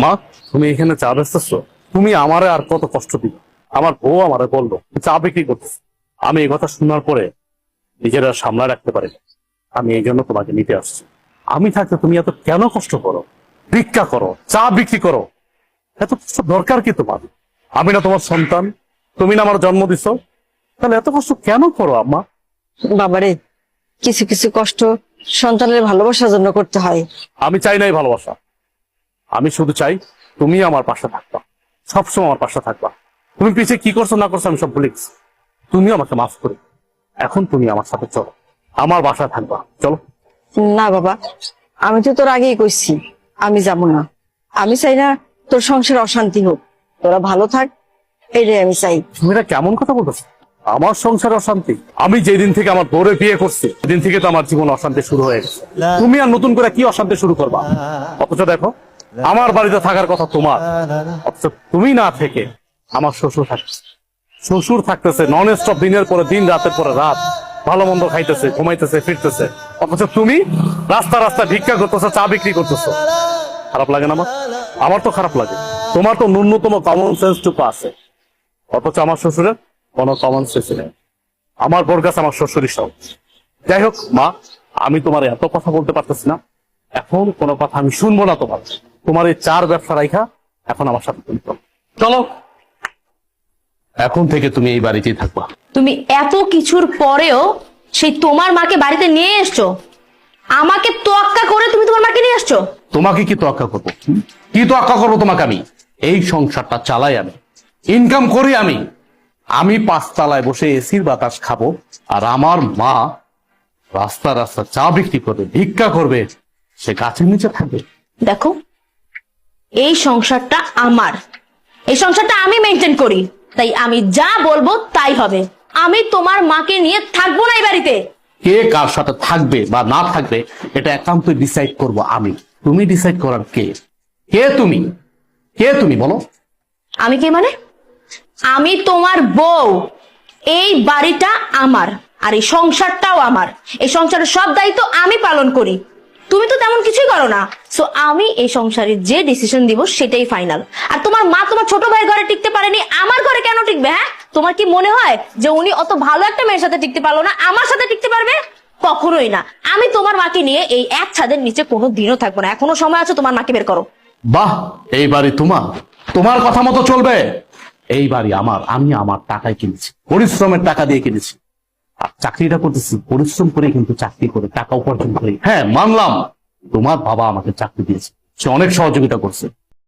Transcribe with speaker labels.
Speaker 1: মা, তুমি এখানে চা বেচতেছো? তুমি আমারে আর কত কষ্ট দিবে? আমার বউ আমারে বললো চা বিক্রি করতেছে। আমি এই কথা শোনার পরে নিজেরা সামলা রাখতে পারি না। আমি এই জন্য তোমাকে নিতে আসছি। আমি থাকতে তুমি এত কেন কষ্ট করো? ভিক্ষা করো, চা বিক্রি করো, এত কষ্ট দরকার কি তোমার? আমি না তোমার সন্তান? তুমি না আমার জন্ম দিছো? তাহলে এত কষ্ট কেন করো আম্মা?
Speaker 2: বাবারে, কিছু কিছু কষ্ট সন্তানের ভালোবাসার জন্য করতে হয়।
Speaker 1: আমি চাই নাই ভালোবাসা, আমি শুধু চাই তুমি আমার পাশে থাকবা, সবসময় আমার পাশে থাকবা। তুমি পিছিয়ে কি করছো না করছো আমি সব ভুলে গেছি। তুমি আমাকে মাফ করে এখন তুমি আমার সাথে চলো, আমার বাসায় থাকবা, চলো।
Speaker 2: না বাবা, আমি তো তোর আগেই কইছি আমি যাব না। আমি চাই না তোর সংসার অশান্তি হোক, তোরা ভালো থাক, এটাই আমি চাই।
Speaker 1: তুমি এটা কেমন কথা বলতেছো? আমার সংসার অশান্তি? আমি যেদিন থেকে আমার বউরে বিয়ে করছি সেদিন থেকে তো আমার জীবন অশান্তি শুরু হয়ে গেছে। তুমি আর নতুন করে কি অশান্তি শুরু করবা? অথচ দেখো, আমার বাড়িতে থাকার কথা তোমার, অথচ তুমি না থেকে আমার শ্বশুর থাকছে। শ্বশুর থাকতেছে নন স্টপ, দিনের পরে দিন, রাতের পরে রাত, ভালো মন্দ খাইতেছে, ঘুমাইতেছে, ফিরতেছে। অথচ তুমি রাস্তা রাস্তা ভিক্ষা করতেছো, চা বিক্রি করতেছো। খারাপ লাগে না আমার? আমার তো খারাপ লাগে। তোমার তো ন্যূনতম কমন সেন্সটুকু আছে, অথচ আমার শ্বশুরের কোনো কমন সেন্স নেই। আমার বোর কাছে আমার শ্বশুরই সব। যাই হোক মা, আমি তোমার এত কথা বলতে পারতেছি না, এখন কোনো কথা আমি শুনবো না তোমার। তোমার এই চার ব্যবসা রাইখা এখন আমার সাথে তুমি চলো। এখন থেকে তুমি এই বাড়িতেই থাকবা।
Speaker 3: তুমি এত কিছুর পরেও সেই তোমার মাকে বাড়িতে নিয়ে এসছো, আমাকে তোয়াক্কা করে তুমি তোমার মাকে নিয়ে আসছো।
Speaker 1: তোমাকে কি তোয়াক্কা করবো? কি তোয়াক্কা করবো তোমাকে? আমি এই সংসারটা চালাই, আমি ইনকাম করি, আমি পাঁচতলায় বসে এসির বাতাস খাবো, আর আমার মা রাস্তা রাস্তা চা বিক্রি করবে, ভিক্ষা করবে, সে গাছের নিচে থাকবে।
Speaker 3: দেখো, এই সংসারটা আমার, এই সংসারটা আমি মেনটেন করি, তাই আমি যা বলবো তাই হবে। আমি তোমার মাকে নিয়ে থাকবো না এই বাড়িতে।
Speaker 1: কে কার সাথে থাকবে বা না থাকবে এটা একান্ত ডিসাইড করব আমি। তুমি ডিসাইড করার কে? কে তুমি? কে তুমি বলো?
Speaker 3: আমি কে মানে? আমি তোমার বউ। এই বাড়িটা আমার, আর এই সংসারটাও আমার। এই সংসারের সব দায়িত্ব আমি পালন করি, তুমি তো তেমন কিছুই করো না। সো আমি এই সংসারে যে ডিসিশন দিব সেটাই ফাইনাল। আর তোমার মা তোমার ছোট ভাই ঘরে টিকতে পারেনি, আমার ঘরে কেন টিকবে? হ্যাঁ, তোমার কি মনে হয় যে উনি অত ভালো একটা মেয়ের সাথে টিকতে পারলো না, আমার সাথে টিকতে পারবে? কখনোই না। আমি তোমার মাকে নিয়ে এই এক ছাদের নিচে কোনো দিনও থাকবো না। এখনো সময় আছে, তোমার মাকে বের করো।
Speaker 1: বাহ, এই বাড়ি তোমার, তোমার কথা মতো চলবে। এই বাড়ি আমার, আমি আমার টাকায় কিনেছি, পরিশ্রমের টাকা দিয়ে কিনেছি। আর চাকরিটা করতেছি পরিশ্রম করে, কিন্তু চাকরি করে টাকা উপার্জন করি। হ্যাঁ মানলাম, তোমার বাবা আমাকে চাকরি দিয়েছে, সে অনেক সহযোগিতা করছে,